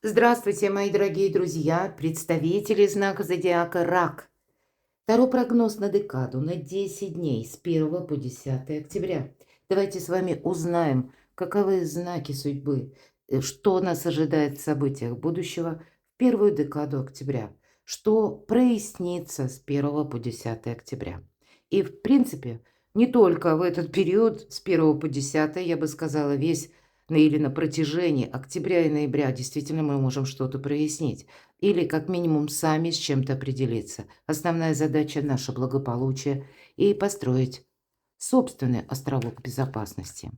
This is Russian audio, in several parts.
Здравствуйте, мои дорогие друзья, представители знака зодиака Рак. Второй прогноз на декаду на 10 дней с 1 по 10 октября. Давайте с вами узнаем, каковы знаки судьбы, что нас ожидает в событиях будущего в первую декаду октября, что прояснится с 1 по 10 октября. И, в принципе, не только в этот период с 1 по 10, я бы сказала, весь или на протяжении октября и ноября действительно мы можем что-то прояснить. Или как минимум сами с чем-то определиться. Основная задача – наше благополучие и построить собственный островок безопасности.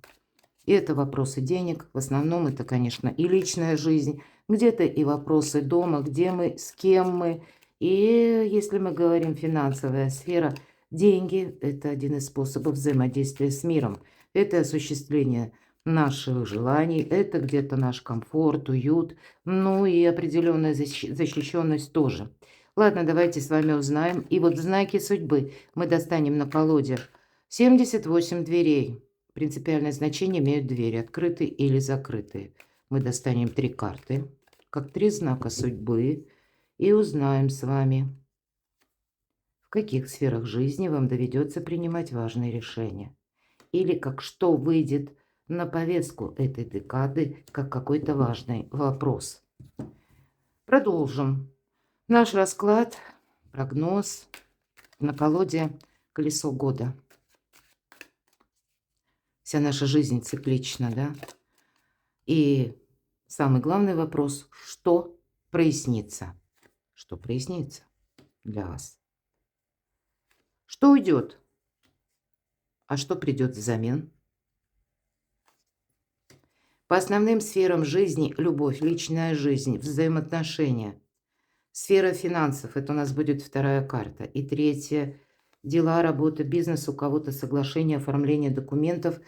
И это вопросы денег, в основном это, конечно, и личная жизнь, где-то и вопросы дома, где мы, с кем мы. И если мы говорим финансовая сфера, деньги – это один из способов взаимодействия с миром. Это осуществление наших желаний, это где-то наш комфорт, уют, ну и определенная защищенность тоже. Ладно, давайте с вами узнаем. И вот знаки судьбы мы достанем на колоде 78 дверей. Принципиальное значение имеют двери, открытые или закрытые. Мы достанем 3 карты, как 3 знака судьбы, и узнаем с вами, в каких сферах жизни вам доведется принимать важные решения. Или как что выйдет на повестку этой декады, как какой-то важный вопрос. Продолжим. Наш расклад, прогноз на колоде «Колесо года». Вся наша жизнь циклична, да? И самый главный вопрос, что прояснится? Что прояснится для вас? Что уйдет? А что придет взамен? По основным сферам жизни – любовь, личная жизнь, взаимоотношения. Сфера финансов – это у нас будет вторая карта. И третья – дела, работа, бизнес, у кого-то соглашение, оформление документов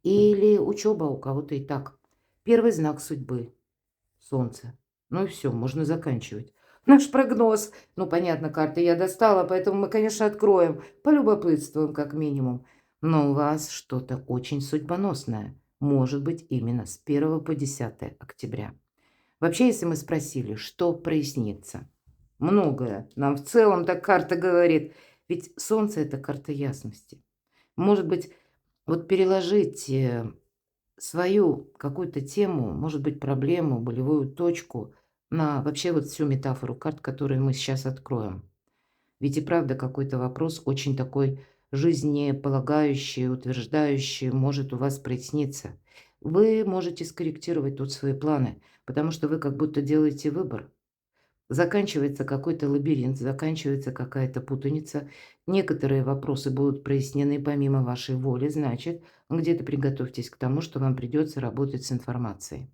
или учеба, у кого-то и так. Первый знак судьбы – Солнце. Ну и все, можно заканчивать. Наш прогноз. Ну, понятно, карты я достала, поэтому мы, конечно, откроем, полюбопытствуем как минимум. Но у вас что-то очень судьбоносное. Может быть, именно с 1 по 10 октября. Вообще, если мы спросили, что прояснится, многое нам в целом так карта говорит. Ведь Солнце – это карта ясности. Может быть, вот переложить свою какую-то тему, может быть, проблему, болевую точку на вообще вот всю метафору карт, которые мы сейчас откроем. Ведь и правда какой-то вопрос очень такой жизнеполагающий, утверждающий, может у вас проясниться. Вы можете скорректировать тут свои планы, потому что вы как будто делаете выбор. Заканчивается какой-то лабиринт, заканчивается какая-то путаница. Некоторые вопросы будут прояснены помимо вашей воли, значит, где-то приготовьтесь к тому, что вам придется работать с информацией.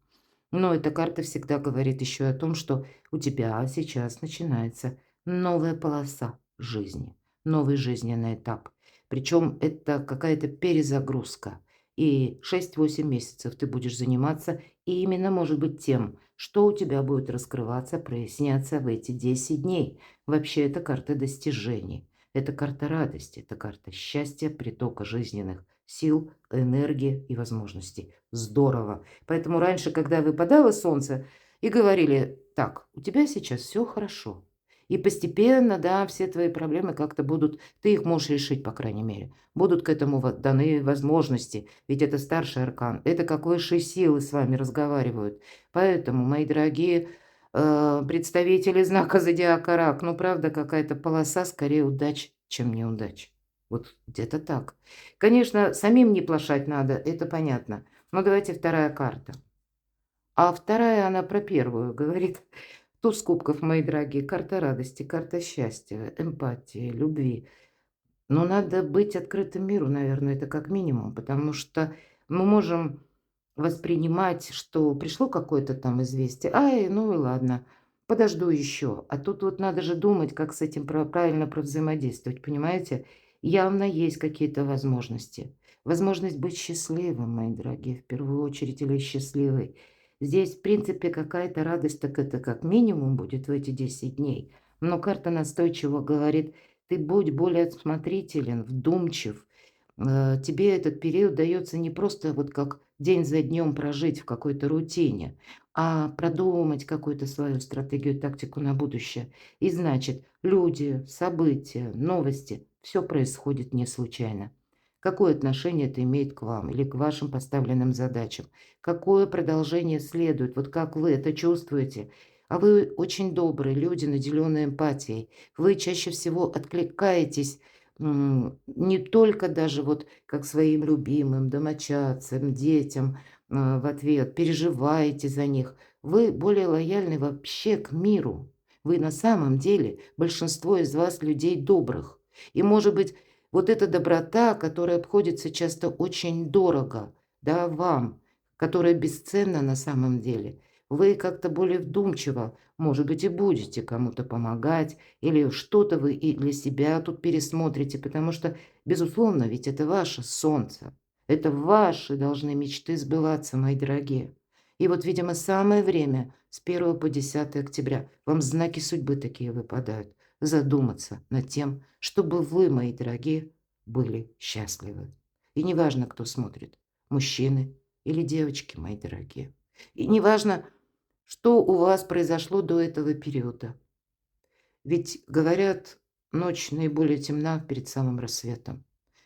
Но эта карта всегда говорит еще о том, что у тебя сейчас начинается новая полоса жизни, новый жизненный этап. Причем это какая-то перезагрузка. И 6-8 месяцев ты будешь заниматься и именно, может быть, тем, что у тебя будет раскрываться, проясняться в эти 10 дней. Вообще, это карта достижений, это карта радости, это карта счастья, притока жизненных сил, энергии и возможностей. Здорово! Поэтому раньше, когда выпадало солнце и говорили: так, у тебя сейчас все хорошо. И постепенно, да, все твои проблемы как-то будут, ты их можешь решить, по крайней мере. Будут к этому вот даны возможности, ведь это старший аркан, это как высшие силы с вами разговаривают. Поэтому, мои дорогие представители знака зодиака Рак, ну, правда, какая-то полоса скорее удач, чем неудач. Вот где-то так. Конечно, самим не плашать надо, это понятно. Но давайте вторая карта. А вторая, она про первую говорит. Туз кубков, мои дорогие, карта радости, карта счастья, эмпатии, любви. Но надо быть открытым миру, наверное, это как минимум, потому что мы можем воспринимать, что пришло какое-то там известие, ай, ну и ладно, подожду еще. А тут вот надо же думать, как с этим правильно взаимодействовать, понимаете? Явно есть какие-то возможности. Возможность быть счастливым, мои дорогие, в первую очередь, или счастливой. Здесь, в принципе, какая-то радость, так это как минимум будет в эти 10 дней. Но карта настойчиво говорит: ты будь более осмотрителен, вдумчив. Тебе этот период дается не просто вот как день за днем прожить в какой-то рутине, а продумать какую-то свою стратегию, тактику на будущее. И значит, люди, события, новости, все происходит не случайно. Какое отношение это имеет к вам или к вашим поставленным задачам? Какое продолжение следует? Вот как вы это чувствуете? А вы очень добрые люди, наделенные эмпатией. Вы чаще всего откликаетесь не только даже вот как своим любимым, домочадцам, детям в ответ, переживаете за них. Вы более лояльны вообще к миру. Вы на самом деле, большинство из вас людей добрых. И, может быть, вот эта доброта, которая обходится часто очень дорого, да, вам, которая бесценна на самом деле, вы как-то более вдумчиво, может быть, и будете кому-то помогать, или что-то вы и для себя тут пересмотрите, потому что, безусловно, ведь это ваше солнце. Это ваши должны мечты сбываться, мои дорогие. И вот, видимо, самое время с 1 по 10 октября вам знаки судьбы такие выпадают. Задуматься над тем, чтобы вы, мои дорогие, были счастливы. И неважно, кто смотрит, мужчины или девочки, мои дорогие. И неважно, что у вас произошло до этого периода. Ведь, говорят, ночь наиболее темна перед самым рассветом.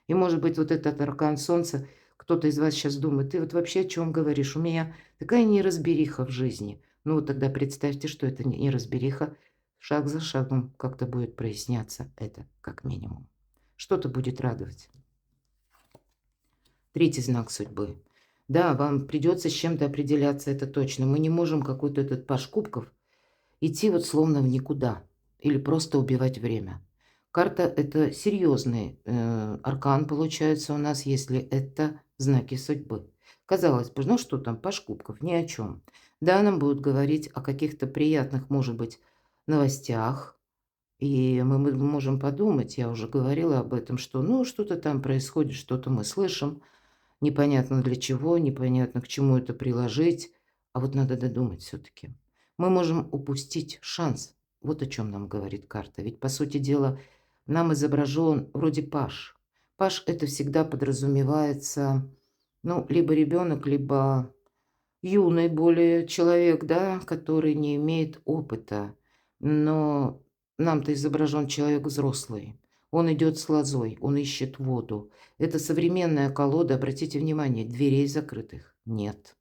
И, может быть, вот этот аркан солнца, кто-то из вас сейчас думает: ты вот вообще о чем говоришь? У меня такая неразбериха в жизни. Ну вот тогда представьте, что это не неразбериха. Шаг за шагом как-то будет проясняться это, как минимум. Что-то будет радовать. Третий знак судьбы. Да, вам придется с чем-то определяться, это точно. Мы не можем какой-то этот паш кубков идти вот словно в никуда или просто убивать время. Карта – это серьезный аркан, получается, у нас, если это знаки судьбы. Казалось бы, ну что там, паш кубков, ни о чем. Да, нам будут говорить о каких-то приятных, может быть, новостях, и мы можем подумать, я уже говорила об этом, что ну что-то там происходит, что-то мы слышим, непонятно для чего, непонятно к чему это приложить, а вот надо додумать все-таки. Мы можем упустить шанс. Вот о чем нам говорит карта. Ведь, по сути дела, нам изображен вроде паш. Паш – это всегда подразумевается, ну, либо ребенок, либо юный более человек, да, который не имеет опыта. Но нам-то изображен человек взрослый. Он идет с лозой, он ищет воду. Это современная колода, обратите внимание, дверей закрытых нет.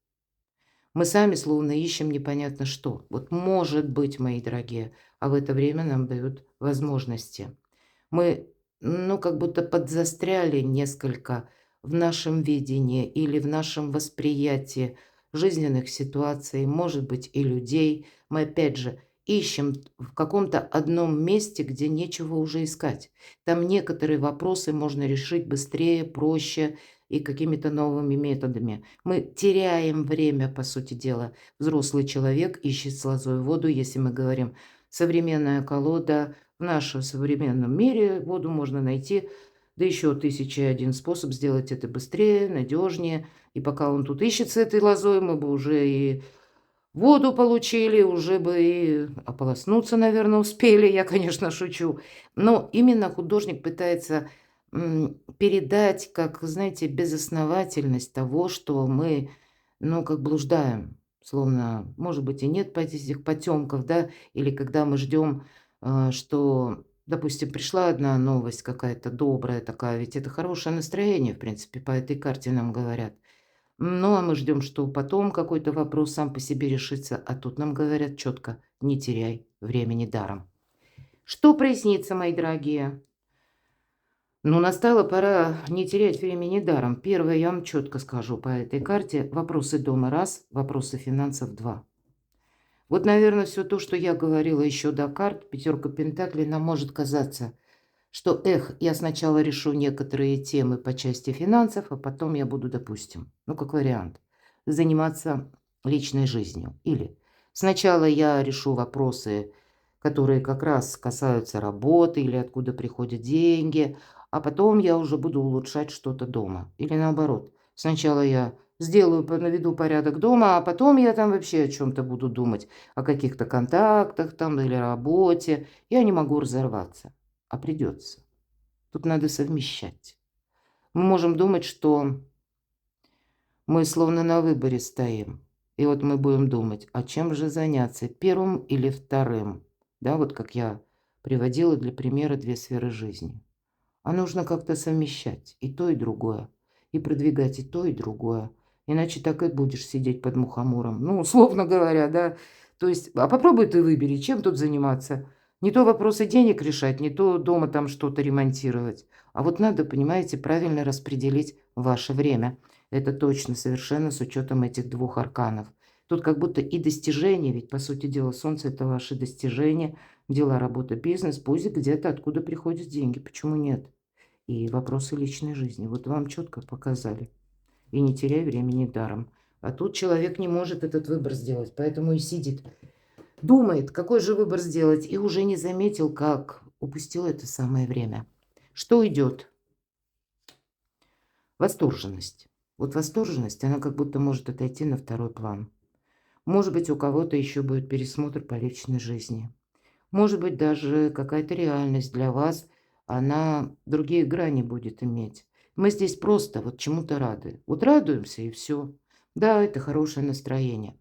Мы сами словно ищем непонятно что. Вот может быть, мои дорогие, а в это время нам дают возможности. Мы, ну, как будто подзастряли несколько в нашем видении или в нашем восприятии жизненных ситуаций, может быть, и людей. Мы, опять же, ищем в каком-то одном месте, где нечего уже искать. Там некоторые вопросы можно решить быстрее, проще и какими-то новыми методами. Мы теряем время, по сути дела. Взрослый человек ищет с лозой воду, если мы говорим современная колода. В нашем современном мире воду можно найти, да еще 1001 способ сделать это быстрее, надежнее. И пока он тут ищет с этой лозой, мы бы уже и воду получили, уже бы и ополоснуться, наверное, успели. Я, конечно, шучу. Но именно художник пытается передать, как, знаете, безосновательность того, что мы, ну, как блуждаем. Словно, может быть, и нет этих потемков, да, или когда мы ждем, что, допустим, пришла одна новость какая-то добрая такая, ведь это хорошее настроение, в принципе, по этой карте нам говорят. Ну, а мы ждем, что потом какой-то вопрос сам по себе решится, а тут нам говорят четко: не теряй времени даром. Что прояснится, мои дорогие? Ну, настала пора не терять времени даром. Первое, я вам четко скажу по этой карте: вопросы дома – раз, вопросы финансов – два. Вот, наверное, все то, что я говорила еще до карт, пятерка пентаклей, нам может казаться, что, эх, я сначала решу некоторые темы по части финансов, а потом я буду, допустим, ну, как вариант, заниматься личной жизнью. Или сначала я решу вопросы, которые как раз касаются работы или откуда приходят деньги, а потом я уже буду улучшать что-то дома. Или наоборот, сначала я сделаю, наведу порядок дома, а потом я там вообще о чем-то буду думать, о каких-то контактах там или работе. Я не могу разорваться, а придется. Тут надо совмещать. Мы можем думать, что мы словно на выборе стоим. И вот мы будем думать, а чем же заняться, первым или вторым? Да, вот как я приводила для примера две сферы жизни. А нужно как-то совмещать и то, и другое. И продвигать и то, и другое. Иначе так и будешь сидеть под мухомором. Ну, условно говоря, да. То есть, а попробуй ты выбери, чем тут заниматься. Не то вопросы денег решать, не то дома там что-то ремонтировать. А вот надо, понимаете, правильно распределить ваше время. Это точно, совершенно с учетом этих двух арканов. Тут как будто и достижения, ведь, по сути дела, Солнце – это ваши достижения, дела, работа, бизнес, пусть где-то откуда приходят деньги. Почему нет? И вопросы личной жизни. Вот вам четко показали. И не теряй времени даром. А тут человек не может этот выбор сделать, поэтому и сидит. Думает, какой же выбор сделать, и уже не заметил, как упустил это самое время. Что идет? Восторженность. Вот восторженность, она как будто может отойти на второй план. Может быть, у кого-то еще будет пересмотр по личной жизни. Может быть, даже какая-то реальность для вас, она другие грани будет иметь. Мы здесь просто вот чему-то рады. Вот радуемся и все. Да, это хорошее настроение.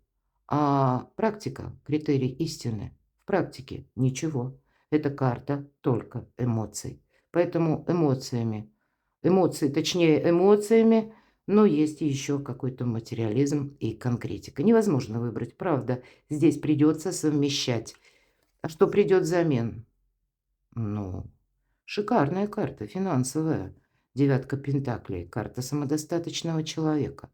А практика, критерий истины, в практике ничего. Это карта только эмоций. Поэтому эмоции, точнее эмоциями, но есть еще какой-то материализм и конкретика. Невозможно выбрать, правда. Здесь придется совмещать. А что придет взамен? Ну, шикарная карта, финансовая. Девятка пентаклей, карта самодостаточного человека,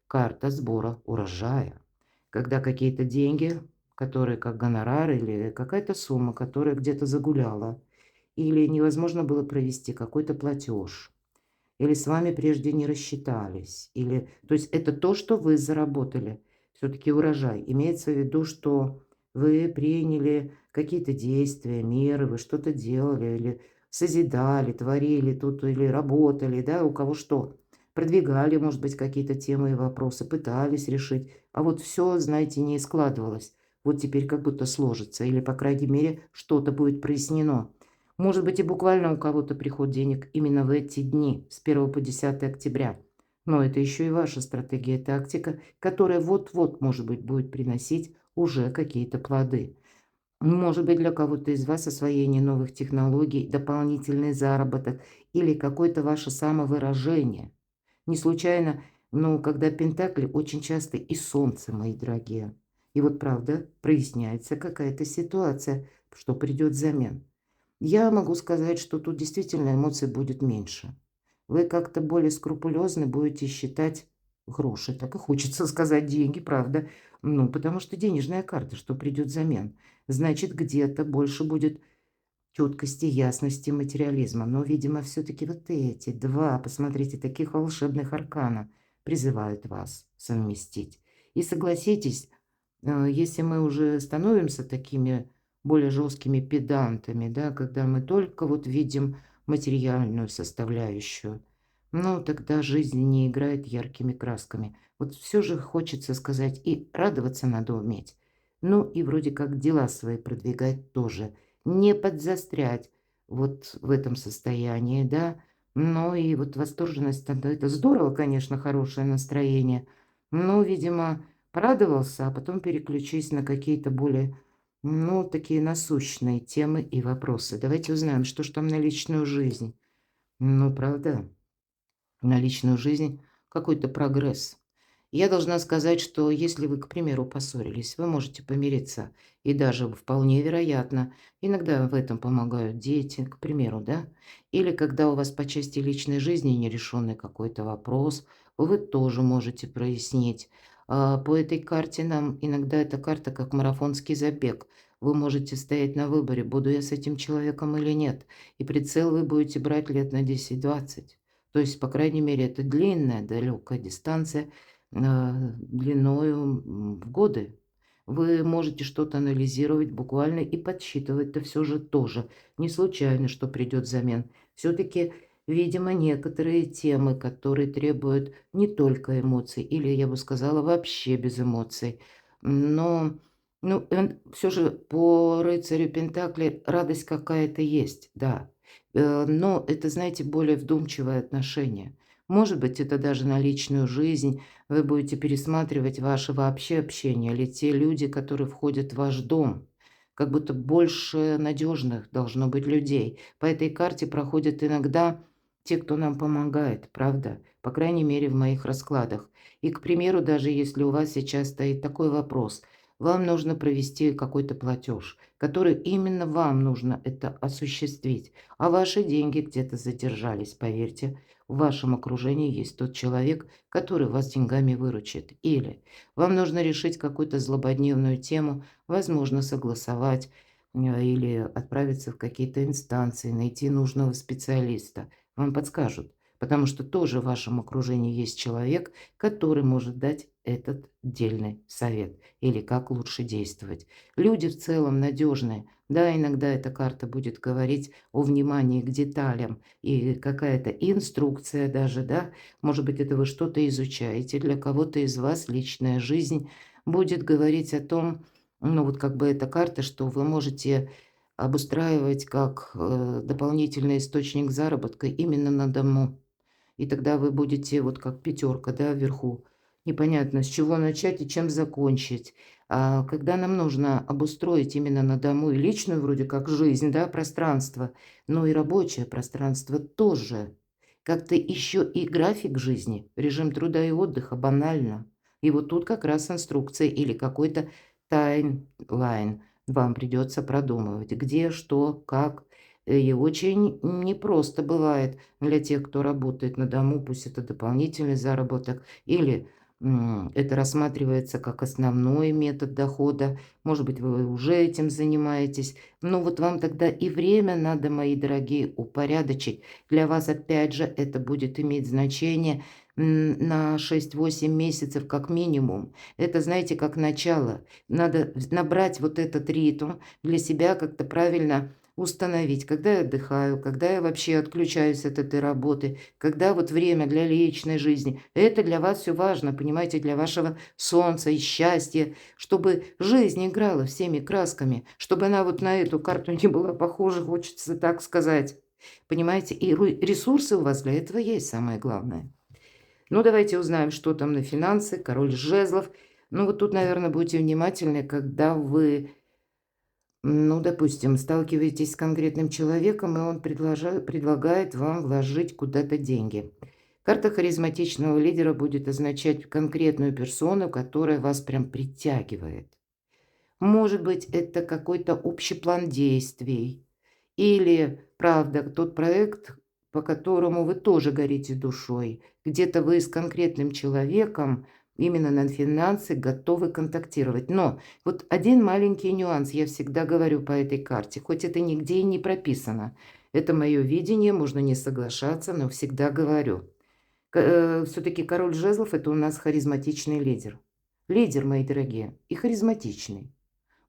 карта сбора урожая. Когда какие-то деньги, которые как гонорар или какая-то сумма, которая где-то загуляла, или невозможно было провести какой-то платеж, или с вами прежде не рассчитались, или, то есть это то, что вы заработали, все-таки урожай. Имеется в виду, что вы приняли какие-то действия, меры, вы что-то делали, или созидали, творили тут, или работали, да, у кого что. Продвигали, может быть, какие-то темы и вопросы, пытались решить, а вот все, знаете, не складывалось. Вот теперь как будто сложится, или, по крайней мере, что-то будет прояснено. Может быть, и буквально у кого-то приход денег именно в эти дни, с 1 по 10 октября. Но это еще и ваша стратегия, тактика, которая вот-вот, может быть, будет приносить уже какие-то плоды. Может быть, для кого-то из вас освоение новых технологий, дополнительный заработок или какое-то ваше самовыражение. Не случайно, но когда пентакли, очень часто и солнце, мои дорогие. И вот правда проясняется какая-то ситуация, что придет взамен. Я могу сказать, что тут действительно эмоций будет меньше. Вы как-то более скрупулезно будете считать гроши, так и хочется сказать деньги, правда. Ну, потому что денежная карта, что придет взамен. Значит, где-то больше будет четкости, ясности, материализма. Но, видимо, все-таки вот эти два, посмотрите, таких волшебных аркана призывают вас совместить. И согласитесь, если мы уже становимся такими более жесткими педантами, да, когда мы только вот видим материальную составляющую, ну, тогда жизнь не играет яркими красками. Вот все же хочется сказать, и радоваться надо уметь. Ну, и вроде как дела свои продвигать тоже. Не подзастрять вот в этом состоянии, да. Ну, и вот восторженность, это здорово, конечно, хорошее настроение. Но, видимо, порадовался, а потом переключись на какие-то более, ну, такие насущные темы и вопросы. Давайте узнаем, что ж там на личную жизнь. Ну, правда, на личную жизнь какой-то прогресс. Я должна сказать, что если вы, к примеру, поссорились, вы можете помириться. И даже вполне вероятно, иногда в этом помогают дети, к примеру, да? Или когда у вас по части личной жизни нерешенный какой-то вопрос, вы тоже можете прояснить. По этой карте нам иногда эта карта как марафонский забег. Вы можете стоять на выборе, буду я с этим человеком или нет. И прицел вы будете брать лет на 10-20. То есть, по крайней мере, это длинная, далекая дистанция, длиною в годы. Вы можете что-то анализировать буквально и подсчитывать-то все же тоже. Не случайно, что придет взамен. Все-таки, видимо, некоторые темы, которые требуют не только эмоций, или, я бы сказала, вообще без эмоций. Но, ну, все же по рыцарю Пентакли радость какая-то есть, да. Но это, знаете, более вдумчивое отношение. Может быть, это даже на личную жизнь. Вы будете пересматривать ваше вообще общение или те люди, которые входят в ваш дом. Как будто больше надежных должно быть людей. По этой карте проходят иногда те, кто нам помогает, правда? По крайней мере, в моих раскладах. И, к примеру, даже если у вас сейчас стоит такой вопрос, вам нужно провести какой-то платеж, который именно вам нужно это осуществить, а ваши деньги где-то задержались, поверьте, в вашем окружении есть тот человек, который вас деньгами выручит. Или вам нужно решить какую-то злободневную тему, возможно, согласовать или отправиться в какие-то инстанции, найти нужного специалиста. Вам подскажут, потому что тоже в вашем окружении есть человек, который может дать этот дельный совет или как лучше действовать. Люди в целом надежные. Да, иногда эта карта будет говорить о внимании к деталям и какая-то инструкция даже, да. Может быть, это вы что-то изучаете. Для кого-то из вас личная жизнь будет говорить о том, ну вот как бы эта карта, что вы можете обустраивать как дополнительный источник заработка именно на дому. И тогда вы будете вот как пятерка, да, вверху. Непонятно, с чего начать и чем закончить. А когда нам нужно обустроить именно на дому и личную вроде как жизнь, да, пространство, но и рабочее пространство тоже. Как-то еще и график жизни, режим труда и отдыха банально. И вот тут как раз инструкция или какой-то таймлайн вам придется продумывать, где, что, как. И очень непросто бывает для тех, кто работает на дому, пусть это дополнительный заработок или это рассматривается как основной метод дохода. Может быть, вы уже этим занимаетесь. Но вот вам тогда и время надо, мои дорогие, упорядочить. Для вас, опять же, это будет иметь значение на 6-8 месяцев как минимум. Это, знаете, как начало. Надо набрать вот этот ритм для себя как-то правильно установить, когда я отдыхаю, когда я вообще отключаюсь от этой работы, когда вот время для личной жизни. Это для вас все важно, понимаете, для вашего солнца и счастья, чтобы жизнь играла всеми красками, чтобы она вот на эту карту не была похожа, хочется так сказать. Понимаете, и ресурсы у вас для этого есть, самое главное. Ну, давайте узнаем, что там на финансы, король жезлов. Ну, вот тут, наверное, будьте внимательны, когда вы ну, допустим, сталкиваетесь с конкретным человеком, и он предлагает вам вложить куда-то деньги. Карта харизматичного лидера будет означать конкретную персону, которая вас прям притягивает. Может быть, это какой-то общий план действий. Или, правда, тот проект, по которому вы тоже горите душой. Где-то вы с конкретным человеком именно на финансы готовы контактировать. Но вот один маленький нюанс я всегда говорю по этой карте, хоть это нигде и не прописано. Это мое видение, можно не соглашаться, но всегда говорю. Все-таки король жезлов – это у нас харизматичный лидер. Лидер, мои дорогие, и харизматичный.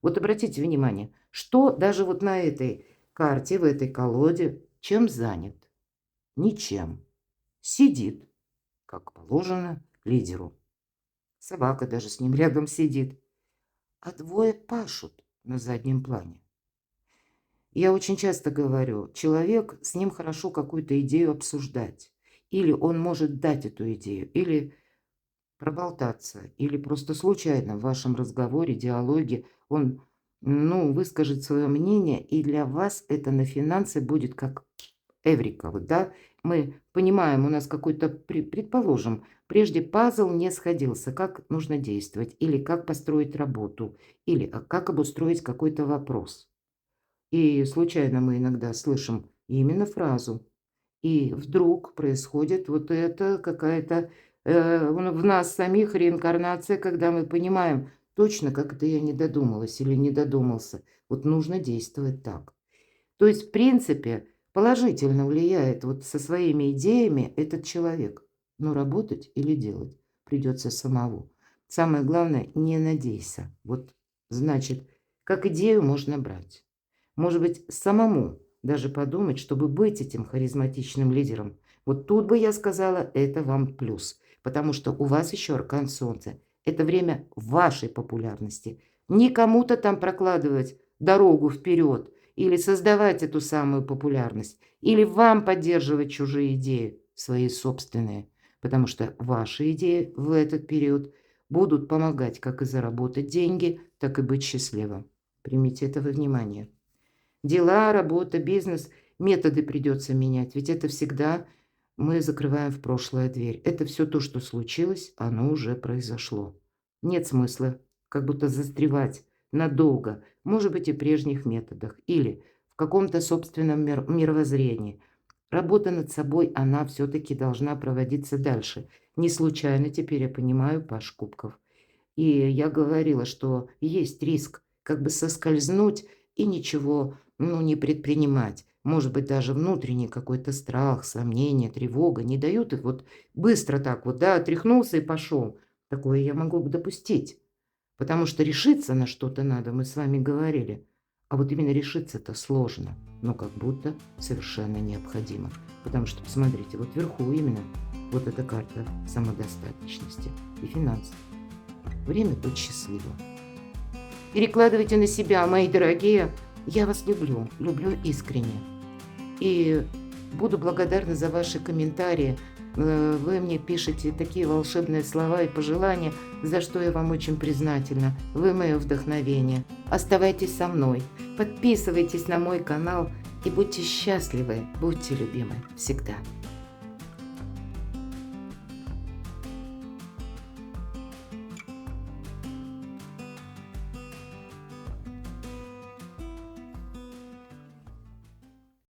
Вот обратите внимание, что даже вот на этой карте, в этой колоде, чем занят? Ничем. Сидит, как положено, лидеру. Собака даже с ним рядом сидит. А двое пашут на заднем плане. Я очень часто говорю, человек, с ним хорошо какую-то идею обсуждать. Или он может дать эту идею, или проболтаться, или просто случайно в вашем разговоре, диалоге он, ну, выскажет свое мнение, и для вас это на финансы будет как эврика. Вот, да, мы понимаем, у нас какой-то, предположим, прежде пазл не сходился, как нужно действовать, или как построить работу, или как обустроить какой-то вопрос. И случайно мы иногда слышим именно фразу. И вдруг происходит вот это какая-то в нас самих реинкарнация, когда мы понимаем точно, как это я не додумалась или не додумался. Вот нужно действовать так. То есть, в принципе, положительно влияет вот со своими идеями этот человек. Но работать или делать придется самому. Самое главное, не надейся. Вот, значит, как идею можно брать. Может быть, самому даже подумать, чтобы быть этим харизматичным лидером. Вот тут бы я сказала, это вам плюс. Потому что у вас еще аркан Солнца. Это время вашей популярности. Не кому-то там прокладывать дорогу вперед или создавать эту самую популярность, или вам поддерживать чужие идеи, свои собственные. потому что ваши идеи в этот период будут помогать как и заработать деньги, так и быть счастливым. Примите это во внимание. Дела, работа, бизнес, методы придется менять, ведь это всегда мы закрываем в прошлое дверь. Это все то, что случилось, оно уже произошло. Нет смысла как будто застревать надолго, может быть, и в прежних методах, или в каком-то собственном мировоззрении. Работа над собой, она все-таки должна проводиться дальше. Не случайно теперь я понимаю Паш Кубков. И я говорила, что есть риск как бы соскользнуть и ничего, не предпринимать. Может быть, даже внутренний какой-то страх, сомнение, тревога не дают их вот быстро так вот, да, отряхнулся и пошел. Такое я могу допустить. Потому что решиться на что-то надо, мы с вами говорили. А вот именно решиться-то сложно, но как будто совершенно необходимо. Потому что, посмотрите, вот вверху именно вот эта карта самодостаточности и финансов. Время быть счастливым. Перекладывайте на себя, мои дорогие. Я вас люблю, люблю искренне. И буду благодарна за ваши комментарии. Вы мне пишете такие волшебные слова и пожелания, за что я вам очень признательна. Вы мое вдохновение. Оставайтесь со мной, подписывайтесь на мой канал и будьте счастливы, будьте любимы всегда.